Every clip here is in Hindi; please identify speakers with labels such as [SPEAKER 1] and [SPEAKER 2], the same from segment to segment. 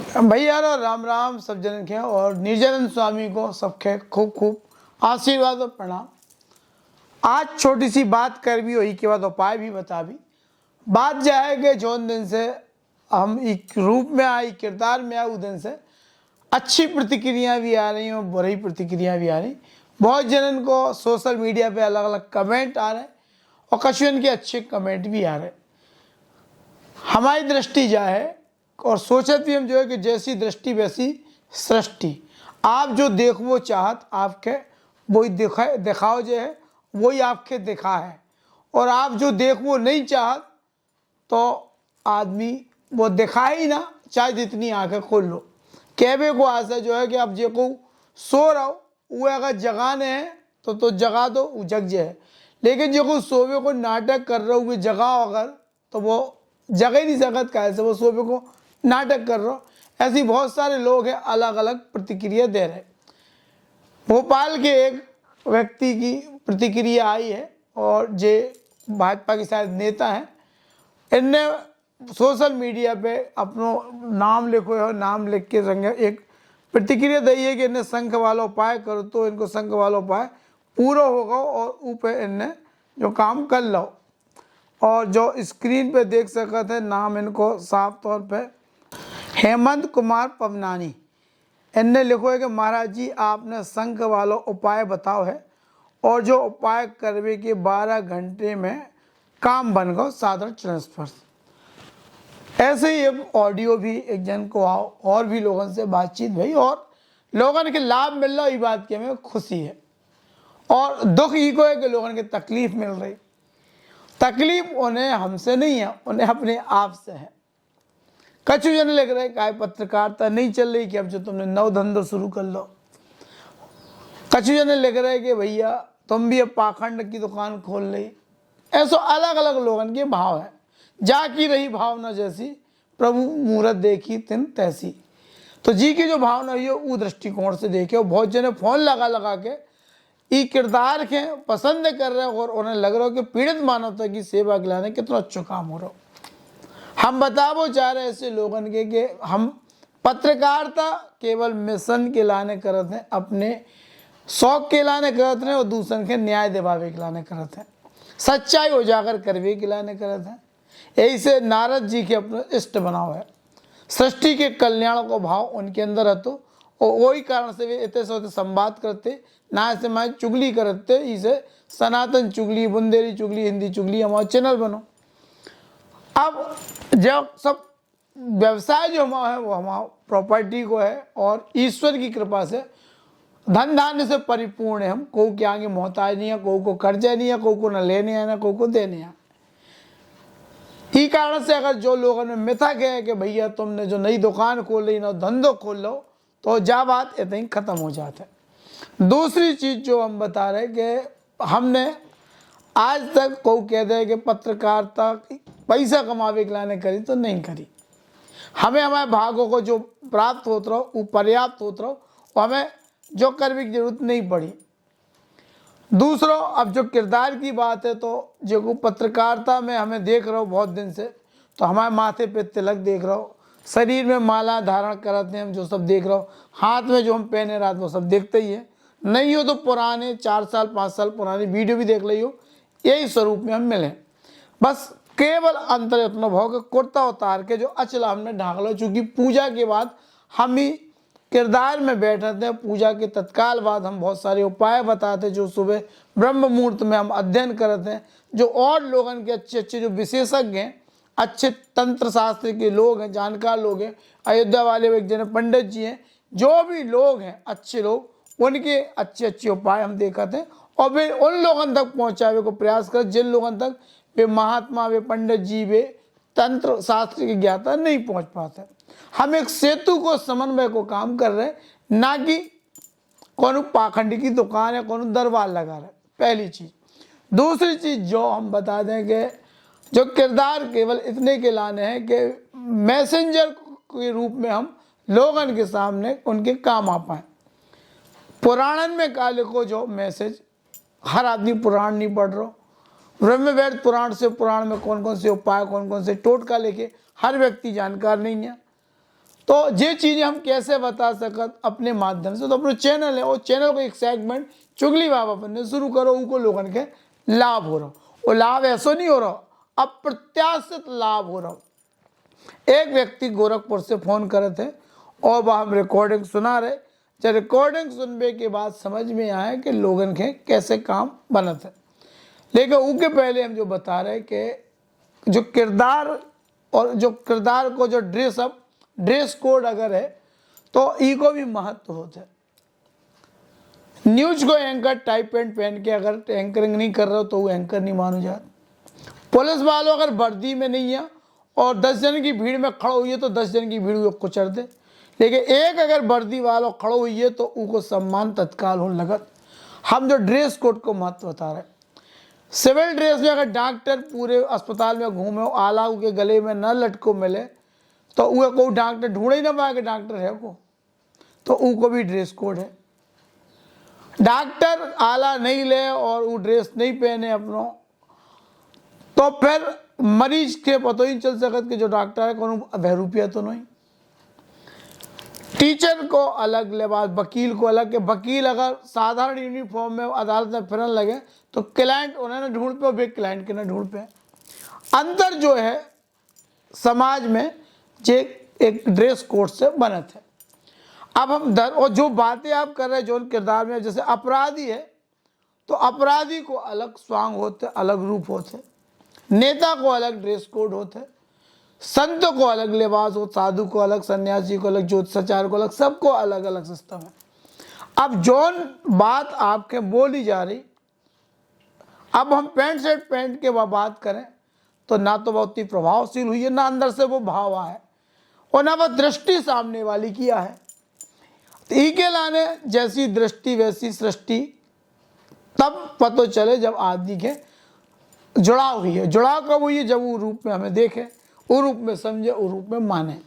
[SPEAKER 1] भैया राम राम सब जन के और निर्जन स्वामी को सबके खूब खूब आशीर्वाद और प्रणाम। आज छोटी सी बात कर भी वही के बाद उपाय भी बता भी बात जाए कि जौन दिन से हम एक रूप में आई किरदार में आए उस दिन से अच्छी प्रतिक्रिया भी आ रही और बुरी प्रतिक्रिया भी आ रही। बहुत जनन को सोशल मीडिया पे अलग अलग कमेंट आ रहे और कछुअन के अच्छे कमेंट भी आ रहे। हमारी दृष्टि जा है और सोचत भी हम जो है कि जैसी दृष्टि वैसी सृष्टि। आप जो देखो चाहत आपके वही दिखाओ जो है वही आपके दिखा है, और आप जो देखो नहीं चाहत तो आदमी वो दिखा ही ना, चाहे जितनी आंखें खोल लो। कहवे को आशा जो है कि आप जो को सो रहो वो अगर जगाने हैं तो जगा दो, वो जग जाए। लेकिन जो को सोवे को नाटक कर रहे हो जगाओ अगर तो वो जग ही नहीं सकत, कैसे वो सोवे को नाटक कर रहे हो। ऐसी बहुत सारे लोग हैं अलग अलग प्रतिक्रिया दे रहे। भोपाल के एक व्यक्ति की प्रतिक्रिया आई है और जे भाजपा के शायद नेता हैं, इनने सोशल मीडिया पे अपनो नाम लिखो है, नाम लिख के संग एक प्रतिक्रिया दी है कि इन्हें संख वाला उपाय करो तो इनको संख वाला उपाय पूरा होगा और ऊपर इनने जो काम कर लो। और जो स्क्रीन पे देख सकते हैं नाम इनको साफ तौर पे हेमंत कुमार पवनानी। इनने लिखो है कि महाराज जी आपने संख वाला उपाय बताओ है और जो उपाय करवे के 12 घंटे में काम बन गो साधारण ट्रांसफर। ऐसे ही एक ऑडियो भी एक जन को आओ और भी लोगों से बातचीत भई और लोगों के लाभ मिल रहा, ये बात की हमें खुशी है। और दुख ही को है कि लोगों के तकलीफ मिल रही। तकलीफ उन्हें हमसे नहीं है, उन्हें अपने आप से है। कछु जन लग रहे काय पत्रकारिता नहीं चल रही कि अब जो तुमने नव धंधा शुरू कर लो। कछु जन लग रहे कि भैया तुम भी अब पाखंड की दुकान खोल ली। ऐसा अलग अलग लोगों के भाव है। जाकी रही भावना जैसी प्रभु मूरत देखी तिन तैसी। तो जी की जो भावना हुई वो दृष्टिकोण से देखे। और बहुत जने फोन लगा के ये किरदार के पसंद कर रहे और उन्हें लग रहा हो कि पीड़ित मानवता की सेवा के लाने कितना अच्छा काम हो रहा। हम बतावो चाह रहे ऐसे लोगों के कि हम पत्रकारिता केवल मिशन के लाने करते हैं, अपने शौक के लाने करते हैं और दूसरे के न्याय दिवावे के लाने करते हैं, सच्चाई उजागर करवे के लाने करते हैं। यही से नारद जी के अपने इष्ट बनाओ है। सृष्टि के कल्याण को भाव उनके अंदर है तो और वही कारण से वे इतने से संवाद करते ना से मैं चुगली करते। इसे सनातन चुगली, बुंदेली चुगली, हिंदी चुगली हमारा चैनल बनो। अब जब सब व्यवसाय जो हमारा है वो हमारा प्रॉपर्टी को है और ईश्वर की कृपा से धन धान्य से परिपूर्ण है। हम को के आगे मोहताज नहीं है, को कर्जा नहीं है, को न लेने है ना को देने है। ई कारण से अगर जो लोगों ने मिथा गया कि भैया तुमने जो नई दुकान खोल ली ना धंधो खोल लो तो जा बात इतना ही खत्म हो जाता है। दूसरी चीज जो हम बता रहे कि हमने आज तक को कह दे कि पत्रकारिता पैसा कमावे के लाने करी तो नहीं करी। हमें हमारे भागों को जो प्राप्त होता रहो वो पर्याप्त होता रहो, हमें जो करने की जरूरत नहीं पड़ी। दूसरों अब जो किरदार की बात है तो जो पत्रकारिता में हमें देख रहा हो बहुत दिन से, तो हमारे माथे पे तिलक देख रहा हो, शरीर में माला धारण करते हैं हम जो सब देख रहा हो, हाथ में जो हम पहने रात वो सब देखते ही है। नहीं हो तो पुराने 4 साल 5 साल पुरानी वीडियो भी देख ली हो, यही स्वरूप में हम मिले। बस केवल अंतर इतना भाव के कुर्ता उतार के जो अचला हमने ढाक लो, चूँकि पूजा के बाद हम ही किरदार में बैठते हैं। पूजा के तत्काल बाद हम बहुत सारे उपाय बताते हैं जो सुबह ब्रह्म मुहूर्त में हम अध्ययन करते हैं। जो और लोगों के अच्छे अच्छे जो विशेषज्ञ हैं, अच्छे तंत्र शास्त्र के लोग हैं, जानकार लोग हैं, अयोध्या वाले एक जन पंडित जी हैं, जो भी लोग हैं अच्छे लोग, उनके अच्छे अच्छे उपाय हम देखते हैं और वे उन लोगों तक पहुँचावे को प्रयास कर जिन लोगों तक वे महात्मा, वे पंडित जी, वे तंत्र शास्त्र की ज्ञाता नहीं पहुँच पाते। हम एक सेतु को समन्वय को काम कर रहे हैं, ना कि कौन पाखंड की दुकान है कौन दरबार लगा रहे। पहली चीज। दूसरी चीज जो हम बता दें कि जो किरदार केवल इतने के लाने हैं कि मैसेंजर के रूप में हम लोगों के सामने उनके काम आ पाए। पुराणन में काले को जो मैसेज हर आदमी पुराण नहीं पढ़ रहा। ब्रह्मवेद पुराण से पुराण में कौन कौन से उपाय कौन कौन से टोटका लेके हर व्यक्ति जानकार नहीं है। तो ये चीज़ें हम कैसे बता सकत अपने माध्यम से, तो अपने चैनल है, वो चैनल को एक सेगमेंट चुगली बाबा बनने शुरू करो, उनको लोगन के लाभ हो रहा, वो लाभ ऐसा नहीं हो रहा, अप्रत्याशित लाभ हो रहा। एक व्यक्ति गोरखपुर से फोन करे थे और वह हम रिकॉर्डिंग सुना रहे। जब रिकॉर्डिंग सुनने के बाद समझ में आया कि लोगन के कैसे काम बनत है, लेकिन उनके पहले हम जो बता रहे कि जो किरदार और जो किरदार को जो ड्रेस कोड अगर है तो ई को भी महत्व होता है। न्यूज को एंकर टाई पैंट पहन के अगर एंकरिंग नहीं कर रहे हो तो वो एंकर नहीं मानो जाता। पुलिस वालों अगर वर्दी में नहीं है और 10 जन की भीड़ में खड़ो हुई है तो 10 जन की भीड़ को कुचल दे, लेकिन एक अगर वर्दी वालों खड़ो हुई है तो उनको सम्मान तत्काल हो लगत। हम जो ड्रेस कोड को महत्व बता रहे, सिविल ड्रेस में अगर डॉक्टर पूरे अस्पताल में घूमे, आला के गले में न लटको मिले तो वो कोई डॉक्टर ढूंढ ही ना पाए कि डॉक्टर है को, तो उनको भी ड्रेस कोड है। डॉक्टर आला नहीं ले और वो ड्रेस नहीं पहने अपनों, तो फिर मरीज के पता ही चल सकत कि जो डॉक्टर है कौन बहरूपिया तो नहीं। टीचर को अलग लिबास, वकील को अलग, के वकील अगर साधारण यूनिफॉर्म में अदालत में फिरन लगे तो क्लाइंट उन्हें न ढूंढ पे और वे क्लाइंट के न ढूंढ पे। अंतर जो है समाज में जे एक ड्रेस कोड से बनत है। अब हम और जो बातें आप कर रहे हैं जो किरदार में, जैसे अपराधी है तो अपराधी को अलग स्वांग होते, अलग रूप होते, नेता को अलग ड्रेस कोड होते, संत को अलग लिबास हो, साधु को अलग, सन्यासी को अलग, ज्योतिषाचार्य को अलग, सबको अलग अलग सिस्टम है। अब जौन बात आपके बोली जा रही, अब हम पैंट शर्ट पहन के वह बात करें तो ना तो बहुत ही प्रभावशील हुई है, ना अंदर से वो भाव आए और ना वह दृष्टि सामने वाली किया है। तो ई के लाने जैसी दृष्टि वैसी सृष्टि तब पता चले जब आदमी के जुड़ाव हुई है। जुड़ाव कब हुई है? जब वो रूप में हमें देखे, वो रूप में समझे, वो रूप में माने।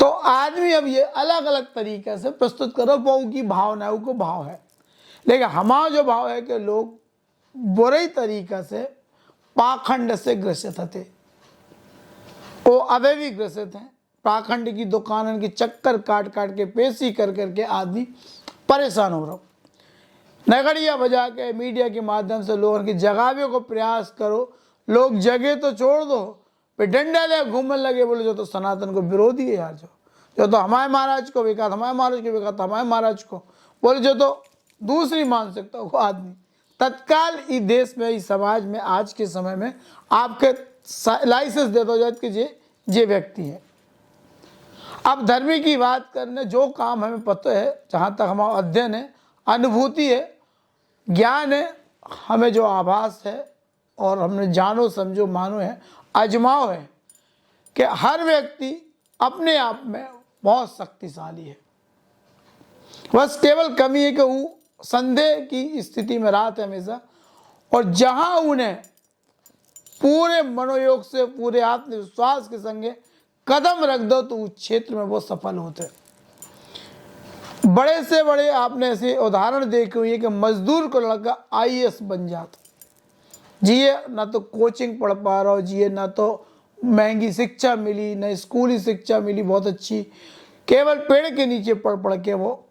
[SPEAKER 1] तो आदमी अब ये अलग अलग तरीके से प्रस्तुत करो, वो की भावना को भाव है, लेकिन हमारा जो भाव है कि लोग बुरे तरीका से पाखंड से ग्रसित थे, वो अभी भी ग्रसित हैं। पाखंड की दुकानों की चक्कर काट काट के पेशी कर करके आदमी परेशान हो रहा। नगड़िया बजा के मीडिया के माध्यम से लोगों की जगावे को प्रयास करो, लोग जगह तो छोड़ दो, पे डंडा ले घूमने लगे, बोले जो तो सनातन को विरोधी है यार, जो तो हमारे महाराज को विकास, हमारे महाराज को विकास, हमारे महाराज को बोले, जो तो दूसरी मानसिकता को आदमी तत्काल इस देश में, इस समाज में, आज के समय में आपके लाइसेंस दे दो जाए कि ये व्यक्ति है। अब धर्म की बात करने जो काम हमें पता है, जहाँ तक हमारा अध्ययन है, अनुभूति है, ज्ञान है, हमें जो आभास है और हमने जानो समझो मानो है, अजमाओ है कि हर व्यक्ति अपने आप में बहुत शक्तिशाली है। बस केवल कमी है कि वो संदेह की स्थिति में रहते हमेशा, और जहां उन्हें पूरे मनोयोग से, पूरे आत्मविश्वास के संगे कदम रख दो तो उस क्षेत्र में वो सफल होते हैं। बड़े से बड़े आपने ऐसे उदाहरण देखे हुए कि मजदूर को लड़का IAS बन जाता, जिए ना तो कोचिंग पढ़ पा रहा हो, जिए ना तो महंगी शिक्षा मिली, ना स्कूली शिक्षा मिली बहुत अच्छी, केवल पेड़ के नीचे पढ़ पढ़ के वो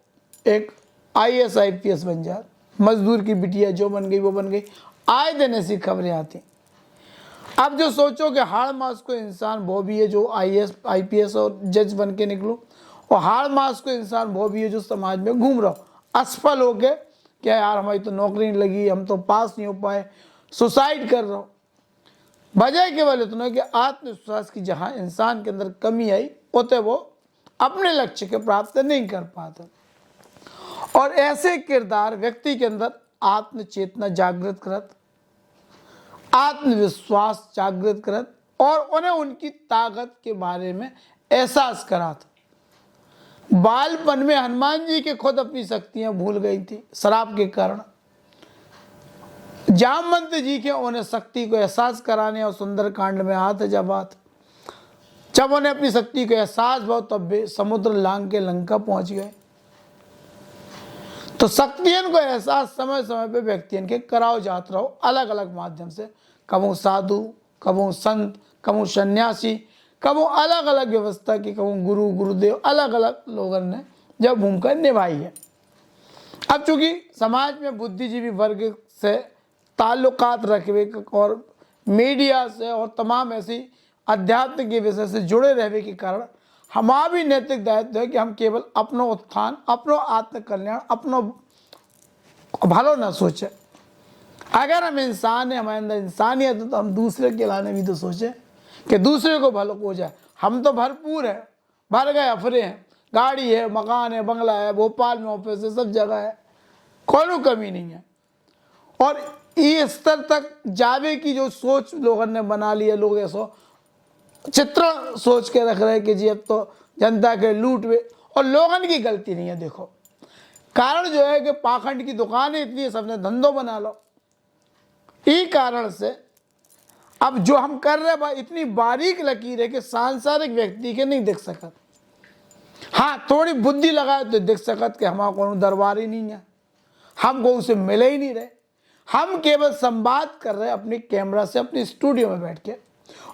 [SPEAKER 1] एक IAS IPS बन जाता। मजदूर की बिटिया जो बन गई वो बन गई, आए दिन ऐसी खबरें आती। अब जो सोचो कि हाड़ मास को इंसान वो भी है जो IAS IPS और जज बन के निकलो, और हाड़ मास को इंसान वो भी है जो समाज में घूम रहा हो असफल हो के, क्या यार हमारी तो नौकरी नहीं लगी, हम तो पास नहीं हो पाए, सुसाइड कर रहा हूँ। वजह केवल इतना है कि आत्मविश्वास की जहाँ इंसान के अंदर कमी आई होते वो अपने लक्ष्य के प्राप्त नहीं कर पाते। और ऐसे किरदार व्यक्ति के अंदर आत्मचेतना जागृत करत, आत्मविश्वास जागृत करत और उन्हें उनकी ताकत के बारे में एहसास कराता। बालपन में हनुमान जी के खुद अपनी शक्तियां भूल गई थी शराब के कारण। जामवंत जी के उन्हें शक्ति को एहसास कराने और सुंदरकांड में आते जब उन्हें अपनी शक्ति को एहसास हुआ तब वे समुद्र लांग के लंका पहुंच गए। तो शक्तियन को एहसास समय समय पे व्यक्तियन के कराओ जात रहो अलग अलग माध्यम से, कबू साधु, कबू संत, कबू सन्यासी, कबो अलग अलग व्यवस्था की, कबो गुरु गुरुदेव अलग अलग लोगों ने जब भूमिका निभाई है। अब चूंकि समाज में बुद्धिजीवी वर्ग से ताल्लुकात रखने और मीडिया से और तमाम ऐसी अध्यात्म के विषय से जुड़े रहने के कारण हमारा भी नैतिक दायित्व है कि हम केवल अपनो उत्थान, अपनो आत्मकल्याण, अपनो भलो न सोचे। अगर हम इंसान है, हमारे अंदर इंसानियत है, तो हम दूसरे के लाने भी तो सोचें कि दूसरे को भलो हो जाए। हम तो भरपूर है, भर गए अफरे हैं, गाड़ी है, मकान है, बंगला है, भोपाल में ऑफिस है, सब जगह है, कोई कमी नहीं है। और इस स्तर तक जावे की जो सोच लोगों ने बना ली है, लोग ऐसा चित्रण सोच के रख रहे हैं कि जी अब तो जनता के लूट वे, और लोगों की गलती नहीं है। देखो कारण जो है कि पाखंड की दुकानें इतनी है, सबने धंधो बना लो। ई कारण से अब जो हम कर रहे हैं इतनी बारीक लकीर है कि सांसारिक व्यक्ति के नहीं देख सकत। हाँ, थोड़ी बुद्धि लगाए तो देख सकत कि हमारा कोई दरबार ही नहीं है, हमको उसे मिले ही नहीं रहे। हम केवल संवाद कर रहे हैं अपनी कैमरा से, अपनी स्टूडियो में बैठ के,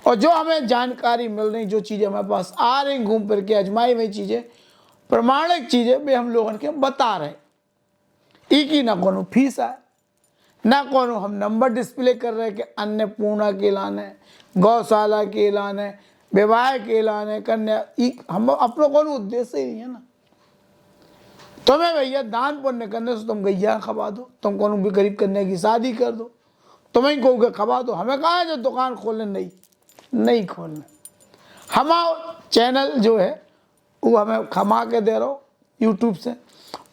[SPEAKER 1] और जो हमें जानकारी मिल रही, जो चीज़ें हमारे पास आ रही, घूम फिर के अजमाई हुई चीज़ें, प्रमाणिक चीज़ें वे हम लोगों के बता रहे। ई की ना कोनो फीस आए, ना कोनो हम नंबर डिस्प्ले कर रहे हैं कि अन्नपूर्णा के ऐलान है, गौशाला के ऐलान है, विवाह के ऐलान है, कन्या, हम अपना कोनो उद्देश्य ही नहीं है ना। तुम्हें भैया दान पुण्य करने से तुम गैया खबा दो, तुम कोनो भी गरीब कन्या की शादी कर दो, तुम्हें कहोगे खबा दो, हमें कहा है जो दुकान खोलने नहीं खोलने। हमारा चैनल जो है वो हमें खमा के दे रहा हो यूट्यूब से,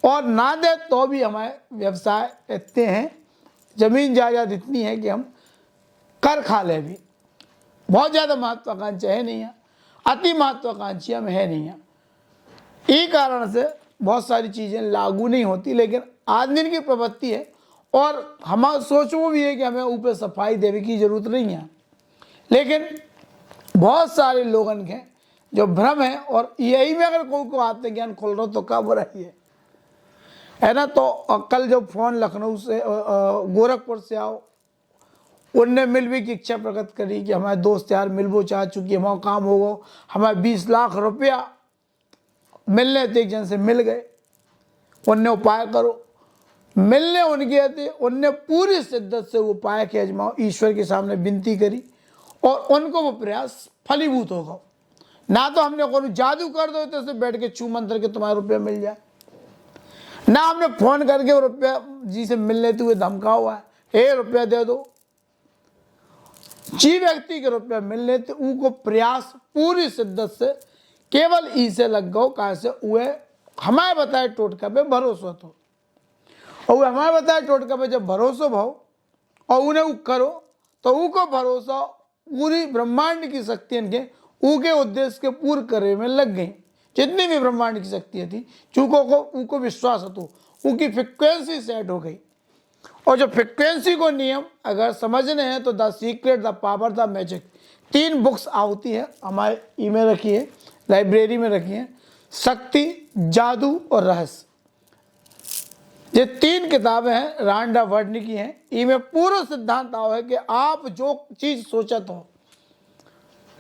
[SPEAKER 1] और ना दे तो भी हमारे व्यवसाय इतने हैं, जमीन जायदाद इतनी है कि हम कर खा ले भी। बहुत ज़्यादा महत्वाकांक्षी है नहीं है, अति महत्वाकांक्षी हम है नहीं है। ई कारण से बहुत सारी चीज़ें लागू नहीं होती, लेकिन आज दिन की प्रवृत्ति है, और हमारा सोच वो भी है कि हमें ऊपर सफाई देने की जरूरत नहीं है। लेकिन बहुत सारे लोगों के जो भ्रम है, और यही में अगर कोई को आत्मज्ञान खोल रहा हो तो क्या बुराई है ना। तो कल जो फोन लखनऊ से गोरखपुर से आओ, उनने मिलने की इच्छा प्रकट करी कि हमारे दोस्त यार मिलबो चाह चुकी, हमारा काम होगा, हमारे 20 लाख रुपया मिलने थे, एक जन से मिल गए, उनने उपाय करो। मिलने उनके थे, उनने पूरी शिद्दत से वो उपाय के अजमाओ, ईश्वर के सामने विनती करी, और उनको वो प्रयास फलीभूत होगा। ना तो हमने कोई जादू कर दो तो बैठ के छू मंत्र के तुम्हारे रुपया मिल जाए, ना हमने फोन करके वो रुपया जी से मिलने हुए धमका हुआ है, हे रुपया दे दो। जी व्यक्ति के रुपया मिलने थे, उनको प्रयास पूरी शिद्दत से केवल ई से लग गो, कहा से वे हमारे बताए टोटका पे भरोसा तो, और हमारे बताए टोटका पे जब भरोसा भाव और उन्हें वो करो, तो उनको भरोसा पूरी ब्रह्मांड की शक्तियों के उनके उद्देश्य के पूर्ण करे में लग गई। जितनी भी ब्रह्मांड की शक्तियाँ थी, चूकों को उनको विश्वास हो, उनकी फ्रिक्वेंसी सेट हो गई। और जो फ्रिक्वेंसी को नियम अगर समझने हैं तो the secret, the power, the magic, 3 books आती है हमारे में रखी है, लाइब्रेरी में रखी है, शक्ति, जादू और रहस्य। ये 3 किताबें हैं, रांडा वर्डनी की हैं। इनमें पूरा सिद्धांत आओ है कि आप जो चीज सोचत हो,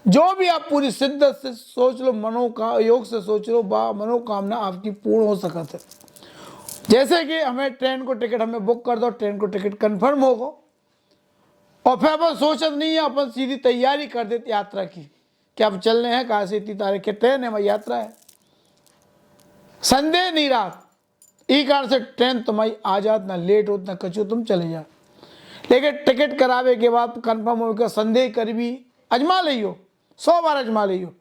[SPEAKER 1] जो भी आप पूरी शिद्दत से सोच लो, योग से सोच लो, मनोकामना आपकी पूर्ण हो सकता है। जैसे कि हमें ट्रेन को टिकट हमें बुक कर दो, ट्रेन को टिकट कंफर्म होगा, और फिर अपन सोचत नहीं है, अपन सीधी तैयारी कर देते यात्रा की कि अब चलने हैं, कहाँ से इतनी तारीख के ट्रेन है, वह यात्रा है, संदेह नहीं रहा। ई कारण से ट्रेन तुम्हारी आ जात, ना लेट हो ना कचो, तुम चले जा। लेकिन टिकट करावे के बाद कंफर्म होकर संदेह कर भी अजमा लियो, 100 बार अजमा लियो,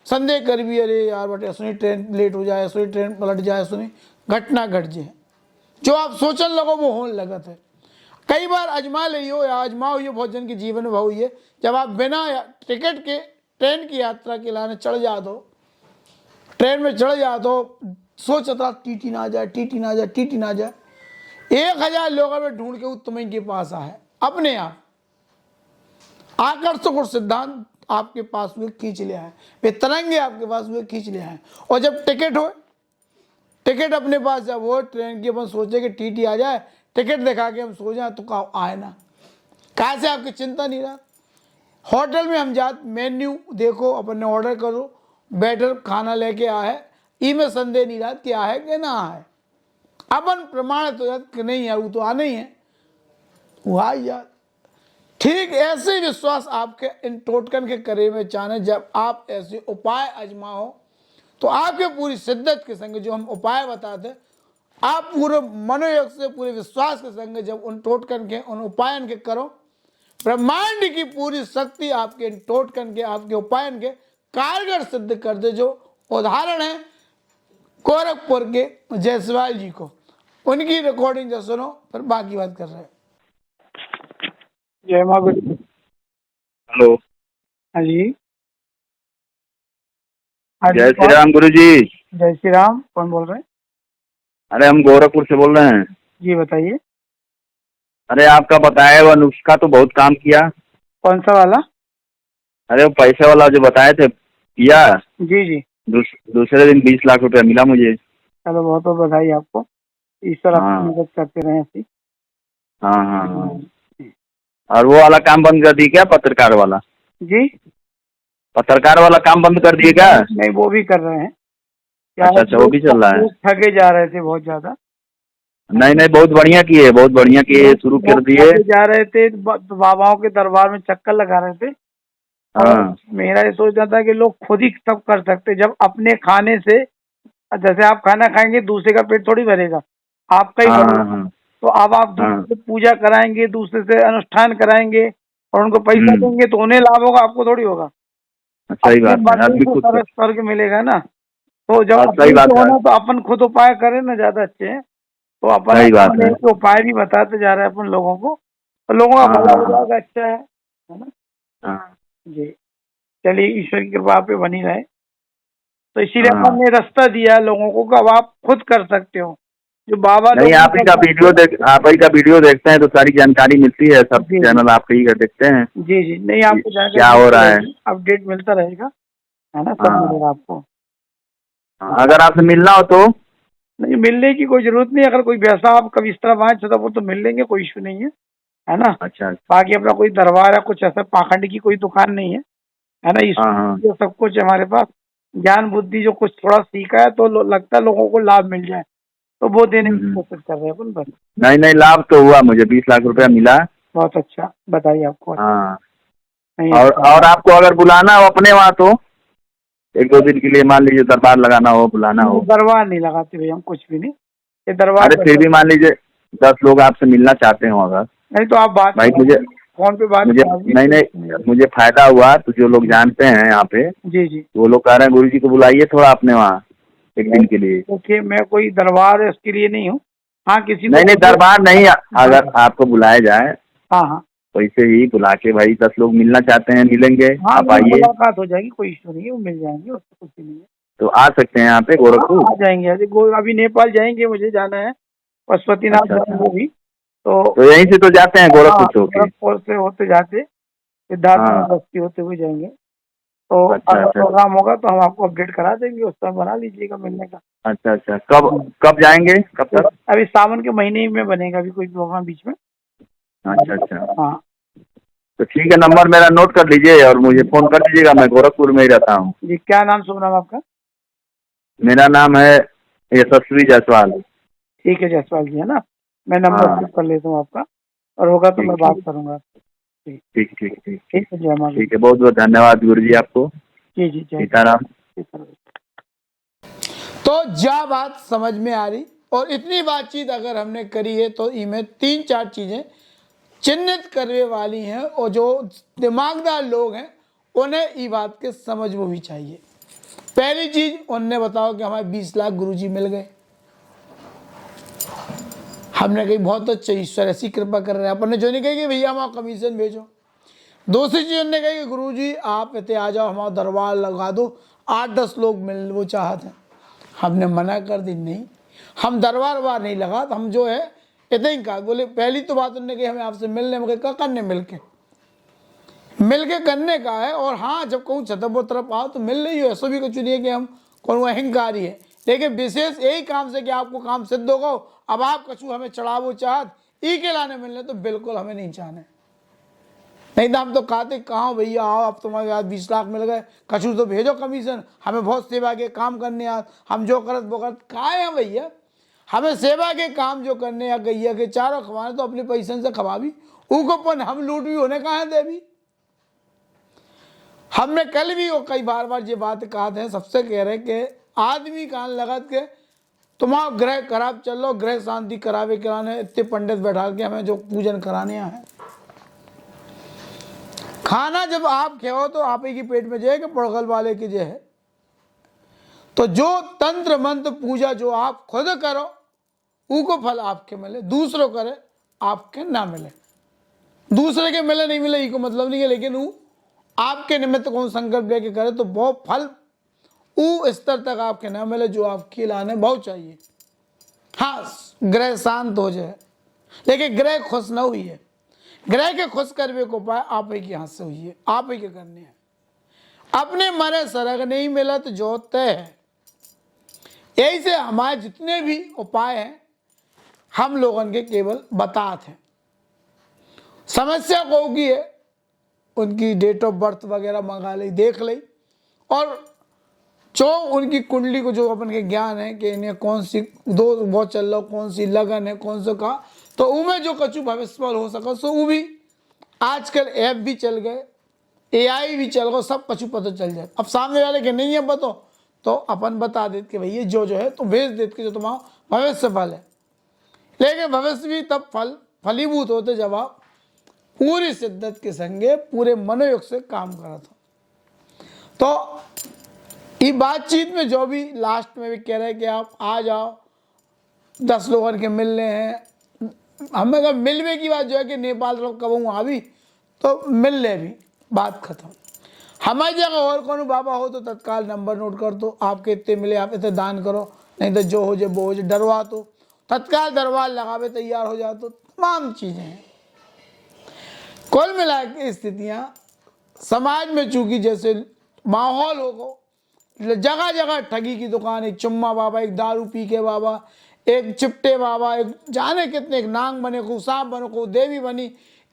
[SPEAKER 1] संदेह कर भी, अरे यार बटे सुनी ट्रेन लेट हो जाए, सुनी ट्रेन पलट जाए, सुनी घटना घट जाए, जो आप सोचने लगो वो होने लगत है। कई बार अजमा लियो या अजमाओ, ये बहुत जन के जीवन में भाव ये, जब आप बिना टिकट के ट्रेन की यात्रा के लाने चढ़ जा दो, ट्रेन में चढ़ जा दो, सोचता टीटी ना जाए, टीटी ना जाए, टीटी ना जाए, 1000 लोगों में ढूंढ के वो तुम्हें के पास आए अपने आप। आकर्षक और सिद्धांत आपके पास हुए खींच लिया है, वे तरंगे आपके पास हुए खींच लिया है। और जब टिकट हो, टिकट अपने पास जब वो ट्रेन की अपन सोचे कि टीटी आ जाए, टिकट दिखा के हम सो जाए तो का आए ना, कहा से आपकी चिंता नहीं रहा। होटल में हम जात मेन्यू देखो, अपन ऑर्डर करो, बैटर खाना लेके आ है, ई में संदेह नहीं रहा क्या है कि ना है, अपन प्रमाणित हो जात कि नहीं है, वो तो आना ही है, वह यार। ठीक ऐसे ही विश्वास आपके इन टोटकन के करे में चाहे, जब आप ऐसे उपाय आजमाओ तो आपके पूरी शिद्दत के संग जो हम उपाय बताते, आप पूरे मनोयोग से, पूरे विश्वास के संग जब उन टोटकन के, उन उपायन के करो, ब्रह्मांड की पूरी शक्ति आपके इन टोटकन के, आपके उपायन के कारगर सिद्ध कर दे। जो उदाहरण है गोरखपुर के जायसवाल जी को, उनकी रिकॉर्डिंग जो सुनो, फिर बाकी बात कर रहे हैं।
[SPEAKER 2] जय माँ गुरु।
[SPEAKER 3] हेलो,
[SPEAKER 2] हाँ जी, हाँ जी,
[SPEAKER 3] जय श्री राम गुरु जी।
[SPEAKER 2] जय श्री राम। कौन बोल रहे हैं?
[SPEAKER 3] अरे हम गोरखपुर से बोल रहे हैं।
[SPEAKER 2] जी बताइए।
[SPEAKER 3] अरे आपका बताया हुआ नुस्खा तो बहुत काम किया।
[SPEAKER 2] कौन सा वाला?
[SPEAKER 3] अरे वो पैसे वाला जो बताए थे किया।
[SPEAKER 2] जी जी।
[SPEAKER 3] दूसरे दिन 20 लाख रुपया मिला मुझे।
[SPEAKER 2] चलो बहुत बहुत बधाई आपको, ईश्वर
[SPEAKER 3] हाँ।
[SPEAKER 2] आपकी मदद करते रहे ऐसी।
[SPEAKER 3] हाँ हाँ हाँ। और वो वाला काम बंद कर दिए क्या, पत्रकार वाला?
[SPEAKER 2] जी,
[SPEAKER 3] पत्रकार वाला काम बंद कर दिए क्या?
[SPEAKER 2] नहीं वो भी कर रहे हैं। क्या
[SPEAKER 3] अच्छा अच्छा, वो भी चल रहा है।
[SPEAKER 2] लोग ठगे जा रहे थे बहुत ज्यादा।
[SPEAKER 3] नहीं नहीं, बहुत बढ़िया किए, बहुत बढ़िया किए, शुरू कर दिए।
[SPEAKER 2] ठगे जा रहे थे, बाबाओं के दरबार में चक्कर लगा रहे थे। और
[SPEAKER 3] हाँ
[SPEAKER 2] मेरा ये सोचना था कि लोग खुद ही सब कर सकते, जब अपने खाने से, जैसे आप खाना खाएंगे दूसरे का पेट थोड़ी भरेगा, आपका ही
[SPEAKER 3] हाँ
[SPEAKER 2] भरेगा।
[SPEAKER 3] हाँ
[SPEAKER 2] तो अब आप दूसरे से पूजा कराएंगे, दूसरे से अनुष्ठान कराएंगे और उनको पैसा देंगे तो उन्हें लाभ होगा, आपको थोड़ी होगा।
[SPEAKER 3] सही बात है। आदमी
[SPEAKER 2] को
[SPEAKER 3] खुद
[SPEAKER 2] सर्व स्वर्ग मिलेगा ना। तो जब
[SPEAKER 3] सही
[SPEAKER 2] अपन
[SPEAKER 3] बात
[SPEAKER 2] को
[SPEAKER 3] है।
[SPEAKER 2] होना तो अपन खुद उपाय करें ना, ज्यादा अच्छे हैं। तो अपन
[SPEAKER 3] सही बात है।
[SPEAKER 2] एक उपाय भी बताते जा रहे हैं अपन लोगों को, तो लोगों का
[SPEAKER 3] हाँ,
[SPEAKER 2] भला हो
[SPEAKER 3] हाँ,
[SPEAKER 2] जाएगा। अच्छा है ना?
[SPEAKER 3] हाँ
[SPEAKER 2] जी, चलिए ईश्वर की कृपा पे बनी रहे। तो इसीलिए
[SPEAKER 3] हाँ।
[SPEAKER 2] अपन ने रास्ता दिया है लोगों को कि अब आप खुद कर सकते हो जो बाबा
[SPEAKER 3] नहीं,
[SPEAKER 2] लोग
[SPEAKER 3] आप ही का वीडियो देखते हैं तो सारी जानकारी मिलती है। सब
[SPEAKER 2] जी
[SPEAKER 3] चैनल आप ही का देखते हैं।
[SPEAKER 2] जी जी। नहीं आपको
[SPEAKER 3] क्या हो रहा है।
[SPEAKER 2] अपडेट मिलता रहेगा, है ना, सब
[SPEAKER 3] हाँ
[SPEAKER 2] मिलेगा आपको।
[SPEAKER 3] हाँ, अगर आपसे मिलना हो तो?
[SPEAKER 2] नहीं, मिलने की कोई जरूरत नहीं। अगर कोई वैसा आप कभी इस तरह आए तो वो तो मिल लेंगे, कोई इशू नहीं है ना।
[SPEAKER 3] अच्छा।
[SPEAKER 2] बाकी अपना कोई दरबार है, कुछ ऐसा पाखंड की कोई दुकान नहीं है ना।
[SPEAKER 3] हाँ हाँ।
[SPEAKER 2] ये सब कुछ हमारे पास ज्ञान बुद्धि जो कुछ थोड़ा सीखा है, तो लगता है लोगों को लाभ मिल जाए, तो वो देने की कोशिश कर रहे हैं अपन बस।
[SPEAKER 3] नहीं नहीं, लाभ तो हुआ, मुझे 20 लाख रुपया मिला।
[SPEAKER 2] बहुत अच्छा, बताइए आपको।
[SPEAKER 3] हाँ।
[SPEAKER 2] नहीं,
[SPEAKER 3] और आपको अगर बुलाना हो अपने वहाँ तो 1-2 दिन के लिए, मान लीजिए दरबार लगाना हो, बुलाना हो।
[SPEAKER 2] दरबार नहीं लगाते भैया हम, कुछ भी नहीं। ये दरबार
[SPEAKER 3] अरे फिर भी मान लीजिए 10 लोग आपसे मिलना चाहते हो अगर।
[SPEAKER 2] नहीं तो आप बात
[SPEAKER 3] भाई मुझे
[SPEAKER 2] फोन पे बात
[SPEAKER 3] मुझे
[SPEAKER 2] कराइए।
[SPEAKER 3] नहीं, मुझे फायदा हुआ तो जो लोग जानते हैं यहाँ पे,
[SPEAKER 2] जी जी।
[SPEAKER 3] वो लोग कह रहे हैं गुरु जी को बुलाइए थोड़ा अपने वहाँ 1 दिन के लिए।
[SPEAKER 2] देखिए मैं कोई दरबार इसके लिए नहीं हूँ। हाँ किसी को
[SPEAKER 3] नहीं दरबार नहीं, अगर आपको बुलाया जाए
[SPEAKER 2] हाँ हाँ
[SPEAKER 3] वैसे ही बुला के, भाई 10 लोग मिलना चाहते हैं, मिलेंगे,
[SPEAKER 2] हाँ,
[SPEAKER 3] आप आइए।
[SPEAKER 2] मुलाकात हो जाएगी, कोई इशू नहीं है, वो मिल जाएंगे, उससे कुछ नहीं है।
[SPEAKER 3] तो आ सकते हैं यहाँ पे गोरखपुर।
[SPEAKER 2] आ जाएंगे। अभी नेपाल जाएंगे, मुझे जाना है, पशुपतिनाथ
[SPEAKER 3] अच्छा अच्छा।
[SPEAKER 2] जाएंगे भी। तो
[SPEAKER 3] तो यहीं से तो जाते हैं गोरखपुर से होके?
[SPEAKER 2] गोरखपुर से होते जाते सिद्धार्थ
[SPEAKER 3] हाँ।
[SPEAKER 2] बस्ती होते हुए जाएंगे। तो
[SPEAKER 3] अच्छा
[SPEAKER 2] अगर
[SPEAKER 3] अच्छा
[SPEAKER 2] प्रोग्राम होगा तो हम आपको अपडेट करा देंगे, उस टाइम बना लीजिएगा मिलने का।
[SPEAKER 3] अच्छा अच्छा। कब जाएंगे, कब तक?
[SPEAKER 2] अभी सावन के महीने में बनेगा अभी कोई प्रोग्राम बीच में।
[SPEAKER 3] अच्छा अच्छा।
[SPEAKER 2] हाँ
[SPEAKER 3] तो ठीक है, नंबर मेरा नोट कर लीजिए और मुझे फोन कर दीजिएगा, मैं गोरखपुर में ही रहता हूँ।
[SPEAKER 2] जी, क्या नाम, शुभ नाम आपका?
[SPEAKER 3] मेरा नाम है यशस्वी जायसवाल।
[SPEAKER 2] ठीक है जायसवाल जी, है ना। मैं नंबर
[SPEAKER 3] हाँ।
[SPEAKER 2] सेव कर लेता हूँ आपका, और होगा तो मैं बात करूंगा।
[SPEAKER 3] ठीक ठीक ठीक ठीक
[SPEAKER 2] ठीक है, जय माँ।
[SPEAKER 3] ठीक है, बहुत बहुत धन्यवाद गुरु जी आपको।
[SPEAKER 2] जी जी, जय
[SPEAKER 3] सीताराम।
[SPEAKER 1] तो क्या बात समझ में आ रही? और इतनी बातचीत अगर हमने करी है तो इनमें 3-4 चीज़ें चिन्हित करने वाली हैं, और जो दिमागदार लोग हैं उन्हें ये बात के समझ वो भी चाहिए। पहली चीज उनने बताओ कि हमारे 20 लाख गुरुजी मिल गए। हमने कही बहुत अच्छा, ईश्वर ऐसी कृपा कर रहे हैं। अपन ने जो नहीं कही कि भैया हमारा कमीशन भेजो। दूसरी चीज उन्होंने कही कि गुरुजी आप इतने आ जाओ, हमारा दरबार लगा दो, 8-10 लोग मिल वो चाहते हैं। हमने मना कर दी, नहीं हम दरबार नहीं लगा, तो हम जो है इतना ही कहा। बोले पहली तो बात उन्होंने कही हमें आपसे मिलने में करने मिल के करने का है। और हाँ जब कहूँ छतरपुर तरफ आओ तो मिल रही हो, ऐसा भी कुछ नहीं है कि हम कौन अहंकारी है, लेकिन विशेष यही काम से कि आपको काम सिद्ध होगा। अब आप कछु हमें चढ़ावो चाहत ई के लाने मिलने तो बिल्कुल हमें नहीं चाहने। नहीं तो हम तो कहते कहाँ भैया आओ, अब तुम्हारे आज 20 लाख मिल गए, कछु तो भेजो कमीशन, हमें बहुत सेवा के काम करने आ, हम जो करत वो करत कहाँ हैं भैया। हमें सेवा के काम जो करने या गैया के चारों खवाने तो अपने पैसे से खवाबी, ऊकोपन हम लूट भी होने कहाँ दे भी। हमने कल भी वो कई बार ये बात कहा थे, सबसे कह रहे कि आदमी कान लगत के तुम्हारा ग्रह खराब चल लो, ग्रह शांति करावे कराने इतने पंडित बैठा के हमें जो पूजन कराने हैं। खाना जब आप खाओ तो आप ही के पेट में जाए कि पड़गल वाले की जो है। तो जो तंत्र मंत्र पूजा जो आप खुद करो उको फल आपके मिले, दूसरों करे आपके ना मिले। दूसरे के मिले नहीं मिले इको मतलब नहीं है, लेकिन वो आपके निमित्त कौन संकल्प लेके करे तो बहुत फल वो स्तर तक आपके ना मिले जो आपके लाने बहुत चाहिए। हाँ, ग्रह शांत हो जाए, लेकिन ग्रह खुश न हुई है। ग्रह के खुश करवे को उपाय आप ही के हाथ से हुई है, आप ही के करने हैं। अपने मरे सरग नहीं मिला तो जो तय है। यही से हमारे जितने भी उपाय हैं हम लोगों के केवल बतात हैं। समस्या को की है उनकी डेट ऑफ बर्थ वगैरह मंगा ली, देख ली, और जो उनकी कुंडली को जो अपन के ज्ञान है कि इन्हें कौन सी दो वो चल रहा, कौन सी लगन है, कौन सा का, तो उनमें जो कछु भविष्य हो सका सो वो भी आजकल ऐप भी चल गए, AI भी चल गए, सब कछु पता चल जाए। अब सामने वाले के नहीं है बताओ तो अपन बता देते कि भैया जो है तो भेज देते कि जो तुम्हारा भविष्य फल है। लेकिन भविष्य भी तब फलीभूत होते जब आप पूरी शिद्दत के संगे पूरे मनोयोग से काम करा था। तो ये बातचीत में जो भी लास्ट में भी कह रहे हैं कि आप आ जाओ 10 लोगों के मिलने हैं, हमें अगर मिलने की बात जो है कि नेपाल लोग कब हूँ आ भी तो मिल ले भी, बात खत्म। हमारी जगह और कौन बाबा हो तो तत्काल नंबर नोट कर दो, आपके इतने मिले आप इतने दान करो, नहीं तो जो हो जाए वो हो जाए, डरवा तो तत्काल दरबार लगावे तैयार हो जाए, तो तमाम चीज़ें हैं। कुल मिला के स्थितियाँ समाज में चूंकि जैसे माहौल हो, जगह जगह ठगी की दुकान, एक चुम्मा बाबा, एक दारू पी के बाबा, एक चिपटे बाबा, एक जाने कितने, एक नांग बने को, सांप बने को, देवी बनी,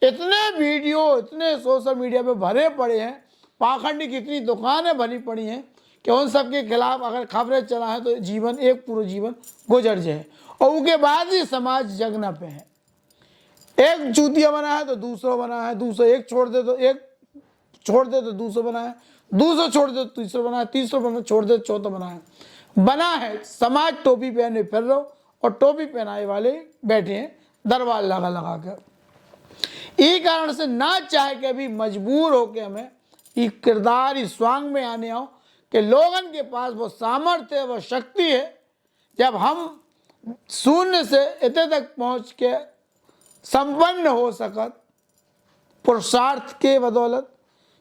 [SPEAKER 1] इतने वीडियो इतने सोशल मीडिया पे भरे पड़े हैं। पाखंडी की इतनी दुकानें भरी पड़ी हैं कि उन सब के खिलाफ अगर खबरें चला है तो जीवन एक पूरा जीवन गुजर जाए, और उसके बाद ही समाज जगना पे है। एक चूतिया बना है तो दूसरा बना है, दूसरा एक छोड़ दे तो एक छोड़ दे तो दूसरा बना है, दूसरा छोड़ दे तो तीसरा बना है, तीसरा बना छोड़ दे तो चौथा बना है। समाज टोपी पहने फिर रहो और टोपी पहनाए वाले बैठे हैं दरबार लगा लगा कर। इस कारण से ना चाहे के भी मजबूर हो के हमें ये किरदार इस स्वांग में आने आओ कि लोगन के पास वो सामर्थ्य वो शक्ति है, जब हम शून्य से इतने तक पहुँच के संपन्न हो सकत पुरुषार्थ के बदौलत,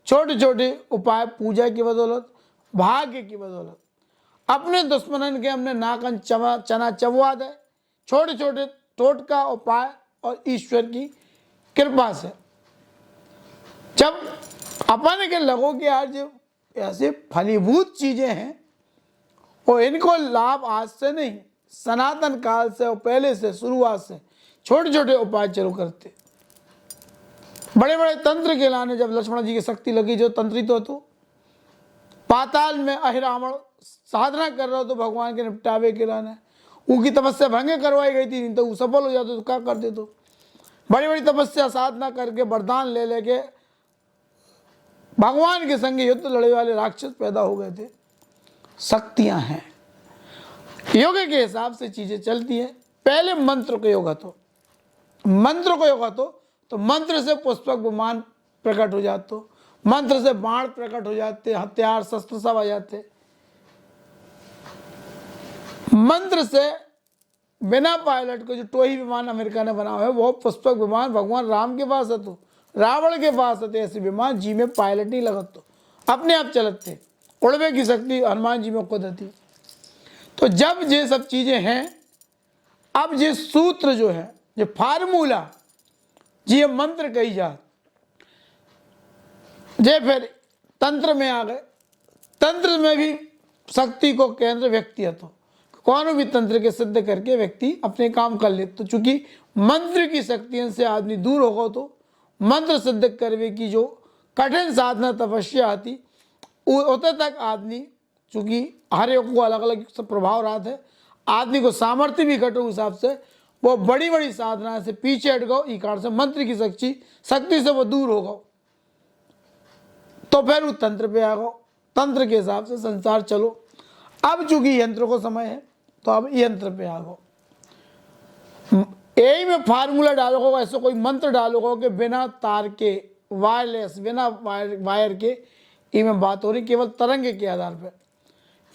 [SPEAKER 1] छोटे छोटे उपाय पूजा की बदौलत, भाग्य की बदौलत, अपने दुश्मनन के हमने नाकन चना चबवा दे, छोटे छोटे टोटका उपाय और ईश्वर की कृपा से। जब अपन के लगो कि यार जो ऐसे फलीभूत चीजें हैं और इनको लाभ आज से नहीं, सनातन काल से और पहले से शुरुआत से छोटे छोटे उपाय चलो करते। बड़े बड़े तंत्र के लाने जब लक्ष्मण जी की शक्ति लगी, जो तंत्रित हो तो पाताल में अहिरावण साधना कर रहा हो तो भगवान के निपटावे के लाने उनकी तपस्या भंग करवाई गई थी, नहीं तो वो सफल हो जाते तो क्या करते। तो बड़ी बड़ी तपस्या साधना करके वरदान ले लेके भगवान के संग युद्ध लड़े वाले राक्षस पैदा हो गए थे। शक्तियां हैं, योग के हिसाब से चीजें चलती हैं। पहले मंत्र को योग तो मंत्र को योग तो मंत्र से पुष्पक विमान प्रकट हो जाते, मंत्र से बाण प्रकट हो जाते, हथियार शस्त्र सब आ जाते। मंत्र से बिना पायलट को जो टोही विमान अमेरिका ने बनाया है वो पुष्पक विमान भगवान राम के पास है, तो रावण के पास है ऐसे विमान जी में पायलट नहीं लगत, तो अपने आप चलते, उड़वे की शक्ति हनुमान जी में खुद होती। तो जब ये सब चीजें हैं, अब ये सूत्र जो है, ये फार्मूला जी मंत्र कही जात, जे फिर तंत्र में आ गए। तंत्र में भी शक्ति को केंद्र व्यक्ति है, तो कौन भी तंत्र के सिद्ध करके व्यक्ति अपने काम कर ले। तो चूंकि मंत्र की शक्तियों से आदमी दूर होगा तो मंत्र सिद्ध करवे की जो कठिन साधना तपस्या आती उतने तक आदमी, चूंकि हर एक को अलग अलग प्रभाव रहा है, आदमी को सामर्थ्य भी घटो हिसाब से वो बड़ी बड़ी साधना से पीछे हट गो, ई कारण से मंत्र की शक्ति से वो दूर हो गो, तो फिर वो तंत्र पे आ गो, तंत्र के हिसाब से संसार चलो। अब चूंकि यंत्र को समय है तो अब यंत्र पे आ गो। यही में फार्मूला डालोगे, ऐसा कोई मंत्र डालोगे कि बिना तार के, वायरलेस, बिना वायर के ये में बात हो रही, केवल तरंगे के आधार पर।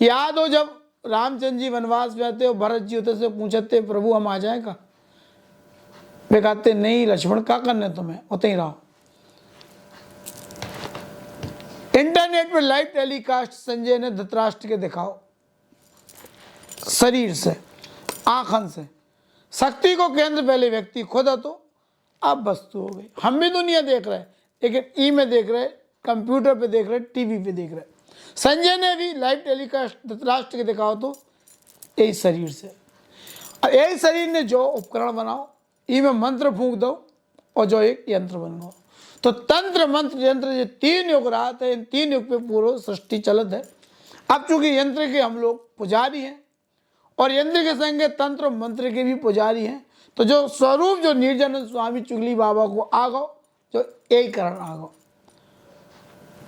[SPEAKER 1] याद हो जब रामचंद्र जी वनवास में आते हो, भरत जी होते से पूछते प्रभु हम आ जाए का, वे कहते नहीं लक्ष्मण क्या करने तुम्हें, होते ही रहो। इंटरनेट पे लाइव टेलीकास्ट संजय ने धृतराष्ट्र के दिखाओ, शरीर से, आंखन से। शक्ति को केंद्र पहले व्यक्ति खुद है, तो अब वस्तु हो गई। हम भी दुनिया देख रहे हैं, लेकिन ई में देख रहे, कंप्यूटर पे देख रहे, टीवी पे देख रहे। संजय ने भी लाइव टेलीकास्ट धृतराष्ट्र के दिखाओ तो यही शरीर से, यही शरीर ने जो उपकरण बनाओ, ई में मंत्र फूंक दो और जो एक यंत्र बन गो। तो तंत्र मंत्र यंत्र ये तीन युग रहा था, इन तीन युग पे पूरा सृष्टि चलत है। अब चूंकि यंत्र के हम लोग पुजारी हैं और यंत्र के संगे तंत्र मंत्र के भी पुजारी हैं, तो जो स्वरूप जो निर्जन स्वामी चुगली बाबा को आ गो, जो यही कारण आ गो।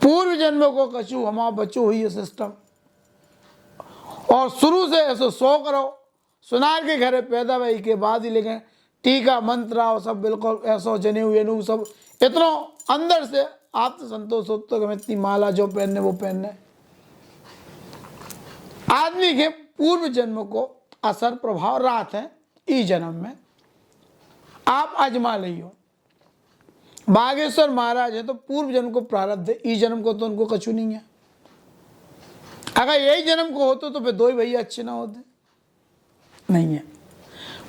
[SPEAKER 1] पूर्व जन्म को कछु हमा बचो हुई है सिस्टम, और शुरू से ऐसे 100 करो, सुनार के घरे पैदा वही के बाद ही, लेकिन टीका मंत्र और सब बिल्कुल ऐसा जने हुए सब इतना अंदर से आप तो संतोष होते कि मैं इतनी माला जो पहनने वो पहनने। आदमी के पूर्व जन्म को असर प्रभाव रात है, ई जन्म में आप आजमा लियो। बागेश्वर महाराज है तो पूर्व जन्म को प्रारब्ध है, ई जन्म को तो उनको कछु नहीं है। अगर यही जन्म को होते तो फिर दो ही भैया अच्छे ना होते, नहीं है।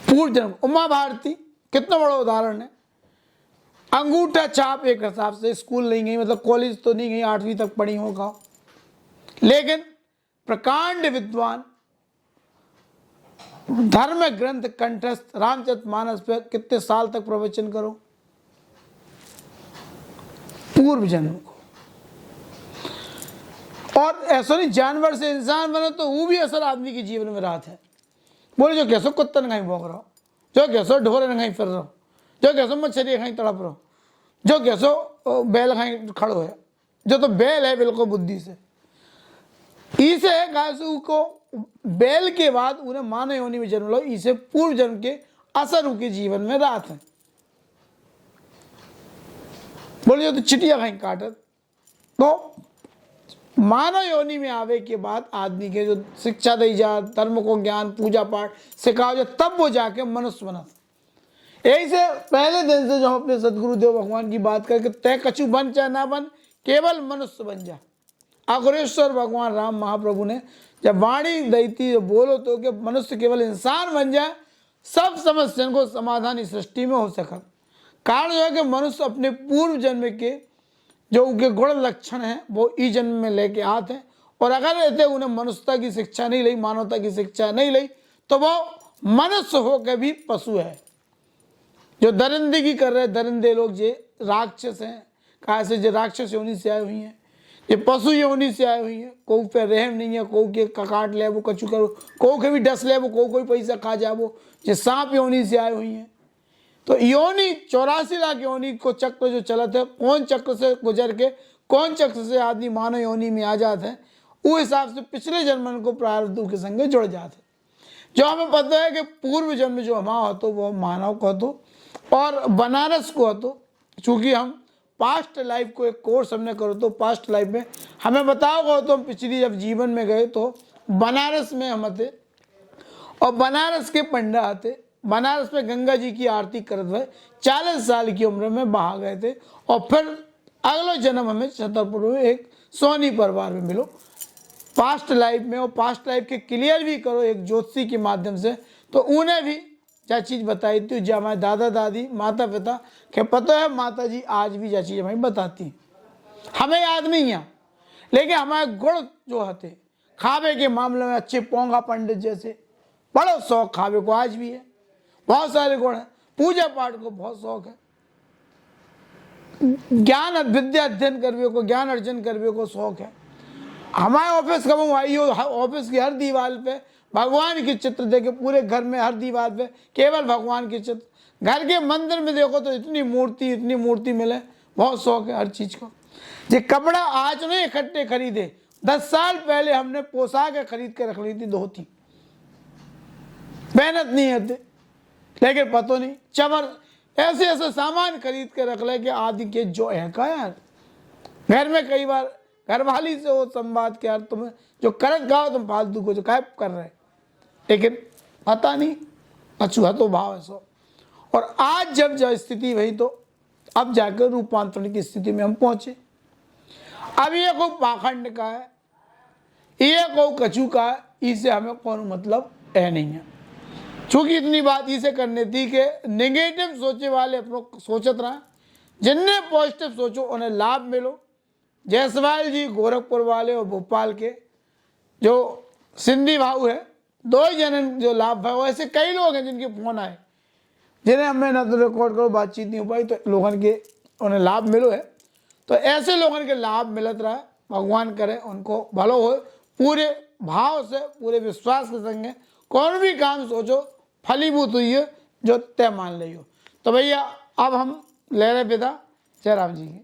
[SPEAKER 1] पूर्व जन्म, उमा भारती कितना बड़ा उदाहरण है। अंगूठा छाप एक हिसाब से स्कूल नहीं गई, मतलब कॉलेज तो नहीं गई, 8वीं तक पढ़ी होगा, लेकिन प्रकांड विद्वान, धर्म ग्रंथ कंठस्थ, रामचरितमानस पे कितने साल तक प्रवचन करो, पूर्व जन्म को। और ऐसा नहीं जानवर से इंसान बने तो वो भी असर आदमी के जीवन में रहा है। बोले जो कैसो कुत्ता न कहीं भोग रहो, जो कैसो ढोरे न कहीं फिर रहो, जो कैसो मछली कहीं तड़प रहो, जो कैसो बैल कहीं खड़ो है, जो तो बैल है बिल्कुल बुद्धि से। इसे है गायसु को बैल के बाद उन्हें मानव योनि में जन्म लो, इसे पूर्व जन्म के असर उनके जीवन में रात है। बोले तो चिटिया कहीं काटत, तो मानव योनि में आवे के बाद आदमी के जो शिक्षा दी जा, धर्म को ज्ञान पूजा पाठ सिखाओ जाए, तब वो जाके मनुष्य बना। यही से पहले दिन से जो हम अपने सदगुरुदेव भगवान की बात करके तय कछु बन चाहे ना बन, केवल मनुष्य बन जा। अग्रेश्वर भगवान राम महाप्रभु ने जब वाणी दी थी, जो बोलो तो कि मनुष्य केवल इंसान बन जाए, सब समस्या को समाधान इस सृष्टि में हो सका। कारण जो है कि मनुष्य अपने पूर्व जन्म के जो उनके गुण लक्षण हैं वो ई जन्म में लेके आते हैं, और अगर रहते उन्हें मनुष्यता की शिक्षा नहीं ली, मानवता की शिक्षा नहीं ली, तो वो मनुष्य होकर भी पशु है। जो दरिंदगी कर रहे दरिंदे लोग जे राक्षस हैं, कहा से जो राक्षस योनि से आई हुई हैं, ये पशु योनि से आई हुई है। कोई पे रहम नहीं है, कोई के काट ले वो कछु करो, कोई के भी डस ले वो, कोई पैसा खा जा वो, ये सांप योनि से आई हुई है। तो योनि 84 लाख योनि को चक्र जो चलत है, कौन चक्र से गुजर के कौन चक्र से आदमी मानव योनि में आ जाते हैं, उस हिसाब से पिछले जन्म को प्रारब्ध के संगे जुड़ जाते। जो हमें पता है कि पूर्व जन्म जो हमारा होतो वो मानव को होतो और बनारस को होतो। चूँकि हम पास्ट लाइफ को एक कोर्स हमने करो तो पास्ट लाइफ में हमें बताओगे तो हम पिछली जब जीवन में गए तो बनारस में हम थे, और बनारस के पंडा आते, बनारस में गंगा जी की आरती करते हुए 40 साल की उम्र में बहा गए थे, और फिर अगला जन्म हमें छतरपुर में एक सोनी परिवार में मिलो पास्ट लाइफ में। और पास्ट लाइफ के क्लियर भी करो एक ज्योतिषी के माध्यम से, तो उन्हें भी जा चीज़ बताई थी, जो हमारे दादा दादी माता पिता के पता है, माता जी आज भी जा चीज़ हमें बताती, हमें याद नहीं है, लेकिन हमारे गुण जो होते खावे के मामले में अच्छे पोंगा पंडित जैसे बड़ा शौक खावे को आज भी है, बहुत सारे गुण हैं, पूजा पाठ को बहुत शौक है। ज्ञान विद्या अध्ययन करवे को, ज्ञान अर्जन करवे को शौक है। हमारे ऑफिस का आई हो, ऑफिस की हर दीवार पे भगवान की चित्र देखे, पूरे घर में हर दीवार पे केवल भगवान की चित्र। घर के मंदिर में देखो तो इतनी मूर्ति मिले, बहुत शौक है हर चीज को। ये कपड़ा आज नहीं इकट्ठे खरीदे, 10 साल पहले हमने पोशाक खरीद के रख ली थी, धोती, मेहनत नहीं है थे, लेकिन पता नहीं चमर ऐसे ऐसे सामान खरीद के रख ले कि आदि के जो है का यार। घर में कई बार घरवाली से हो संवाद के, यार तुम्हें जो करत गाओ तुम फालतू को जो काय कर रहे, लेकिन पता नहीं अछूहा तो भाव है सो। और आज जब जो स्थिति वही, तो अब जाकर रूपांतरण की स्थिति में हम पहुंचे। अब ये को पाखंड का है, ये को कछू का है, इससे हमें कौन मतलब है नहीं है। चूंकि इतनी बात इसे करनी थी कि नेगेटिव सोचे वाले अपने सोचत रहा, जिनने पॉजिटिव सोचो उन्हें लाभ मिलो। जायसवाल जी गोरखपुर वाले और भोपाल के जो सिंधी भाऊ है, 2 ही जन जो लाभ है, वैसे कई लोग हैं जिनके फोन आए, जिन्हें हमें ना तो रिकॉर्ड करो, बातचीत नहीं हो पाई, तो लोगों के उन्हें लाभ मिलो है। तो ऐसे लोगों के लाभ मिलत रहा, भगवान करे उनको भलो हो। पूरे भाव से, पूरे विश्वास के संगे कौन भी काम सोचो फलीभूत हुई है, जो तय मान लियो। तो भैया अब हम ले रहे पिता जय राम जी की।